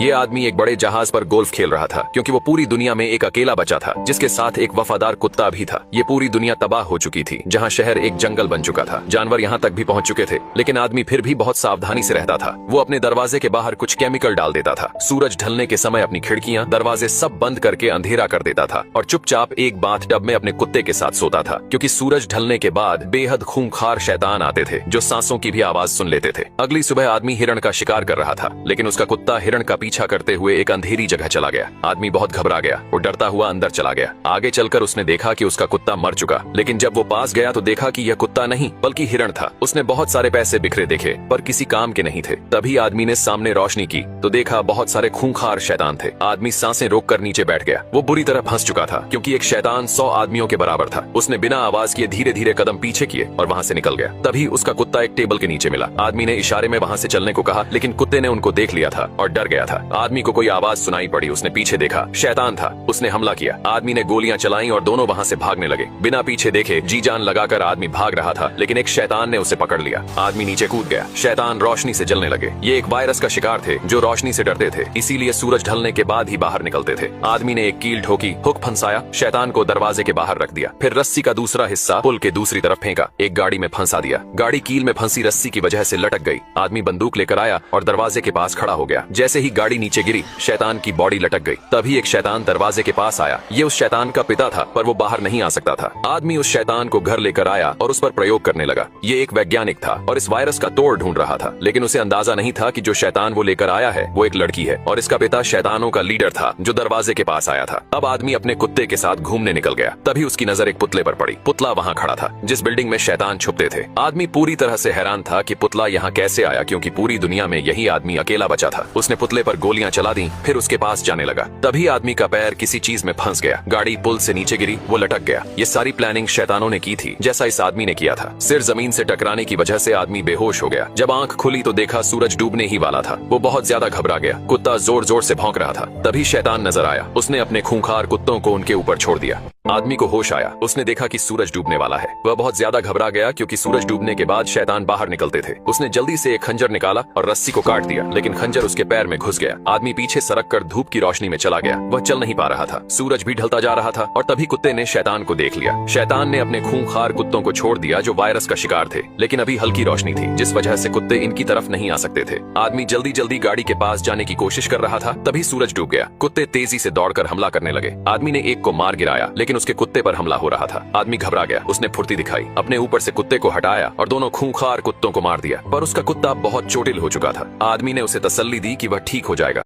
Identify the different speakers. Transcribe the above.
Speaker 1: ये आदमी एक बड़े जहाज पर गोल्फ खेल रहा था क्योंकि वो पूरी दुनिया में एक अकेला बचा था जिसके साथ एक वफादार कुत्ता भी था। ये पूरी दुनिया तबाह हो चुकी थी, जहाँ शहर एक जंगल बन चुका था। जानवर यहाँ तक भी पहुँच चुके थे, लेकिन आदमी फिर भी बहुत सावधानी से रहता था। वो अपने दरवाजे के बाहर कुछ केमिकल डाल देता था। सूरज ढलने के समय अपनी खिड़कियां, दरवाजे सब बंद करके अंधेरा कर देता था और चुपचाप एक बाथ टब में अपने कुत्ते के साथ सोता था, क्योंकि सूरज ढलने के बाद बेहद खूंखार शैतान आते थे जो सांसों की भी आवाज सुन लेते थे। अगली सुबह आदमी हिरण का शिकार कर रहा था, लेकिन उसका कुत्ता हिरण का पीछा करते हुए एक अंधेरी जगह चला गया। आदमी बहुत घबरा गया। वो डरता हुआ अंदर चला गया। आगे चलकर उसने देखा कि उसका कुत्ता मर चुका, लेकिन जब वो पास गया तो देखा कि यह कुत्ता नहीं बल्कि हिरण था। उसने बहुत सारे पैसे बिखरे देखे पर किसी काम के नहीं थे। तभी आदमी ने सामने रोशनी की तो देखा बहुत सारे खूंखार शैतान थे। आदमी सांसें रोककर नीचे बैठ गया। वो बुरी तरह फंस चुका था क्योंकि एक शैतान 100 आदमियों के बराबर था। उसने बिना आवाज किए धीरे धीरे कदम पीछे किए और वहाँ से निकल गया। तभी उसका कुत्ता एक टेबल के नीचे मिला। आदमी ने इशारे में वहाँ से चलने को कहा, लेकिन कुत्ते ने उनको देख लिया था और डर गया था। आदमी को कोई आवाज सुनाई पड़ी। उसने पीछे देखा, शैतान था। उसने हमला किया। आदमी ने गोलियां चलाई और दोनों वहां से भागने लगे। बिना पीछे देखे जी जान लगाकर आदमी भाग रहा था, लेकिन एक शैतान ने उसे पकड़ लिया। आदमी नीचे कूद गया। शैतान रोशनी से जलने लगे। ये एक वायरस का शिकार थे जो रोशनी से डरते थे, इसीलिए सूरज ढलने के बाद ही बाहर निकलते थे। आदमी ने एक कील ठोकी, हुक फंसाया, शैतान को दरवाजे के बाहर रख दिया। फिर रस्सी का दूसरा हिस्सा पुल के दूसरी तरफ फेंका, एक गाड़ी में फंसा दिया। गाड़ी कील में फंसी रस्सी की वजह से लटक गई। आदमी बंदूक लेकर आया और दरवाजे के पास खड़ा हो गया। जैसे ही गाड़ी नीचे गिरी, शैतान की बॉडी लटक गई। तभी एक शैतान दरवाजे के पास आया। ये उस शैतान का पिता था, पर वो बाहर नहीं आ सकता था। आदमी उस शैतान को घर लेकर आया और उस पर प्रयोग करने लगा। ये एक वैज्ञानिक था और इस वायरस का तोड़ ढूंढ रहा था, लेकिन उसे अंदाजा नहीं था कि जो शैतान वो लेकर आया है वो एक लड़की है और इसका पिता शैतानों का लीडर था जो दरवाजे के पास आया था। अब आदमी अपने कुत्ते के साथ घूमने निकल गया। तभी उसकी नजर एक पुतले पर पड़ी। पुतला वहाँ खड़ा था जिस बिल्डिंग में शैतान छुपते थे। आदमी पूरी तरह से हैरान था कि पुतला यहाँ कैसे आया, क्योंकि पूरी दुनिया में यही आदमी अकेला बचा था। उसने पुतले पर गोलियां चला दी, फिर उसके पास जाने लगा। तभी आदमी का पैर किसी चीज में फंस गया। गाड़ी पुल से नीचे गिरी, वो लटक गया। ये सारी प्लानिंग शैतानों ने की थी, जैसा इस आदमी ने किया था। सिर जमीन से टकराने की वजह से आदमी बेहोश हो गया। जब आंख खुली तो देखा सूरज डूबने ही वाला था। वो बहुत ज्यादा घबरा गया। कुत्ता जोर जोर से भौंक रहा था। तभी शैतान नजर आया। उसने अपने खूंखार कुत्तों को उनके ऊपर छोड़ दिया। आदमी को होश आया। उसने देखा कि सूरज डूबने वाला है। वह बहुत ज्यादा घबरा गया क्योंकि सूरज डूबने के बाद शैतान बाहर निकलते थे। उसने जल्दी से एक खंजर निकाला और रस्सी को काट दिया, लेकिन खंजर उसके पैर में घुस गया। आदमी पीछे सरक कर धूप की रोशनी में चला गया। वह चल नहीं पा रहा था। सूरज भी ढलता जा रहा था और तभी कुत्ते ने शैतान को देख लिया। शैतान ने अपने खूंखार कुत्तों को छोड़ दिया जो वायरस का शिकार थे, लेकिन अभी हल्की रोशनी थी जिस वजह से कुत्ते इनकी तरफ नहीं आ सकते थे। आदमी जल्दी जल्दी गाड़ी के पास जाने की कोशिश कर रहा था। तभी सूरज डूब गया। कुत्ते तेजी से दौड़कर हमला करने लगे। आदमी ने एक को मार गिराया, लेकिन उसके कुत्ते पर हमला हो रहा था। आदमी घबरा गया। उसने फुर्ती दिखाई, अपने ऊपर से कुत्ते को हटाया और दोनों खूंखार कुत्तों को मार दिया, पर उसका कुत्ता बहुत चोटिल हो चुका था। आदमी ने उसे तसल्ली दी कि वह ठीक हो जाएगा।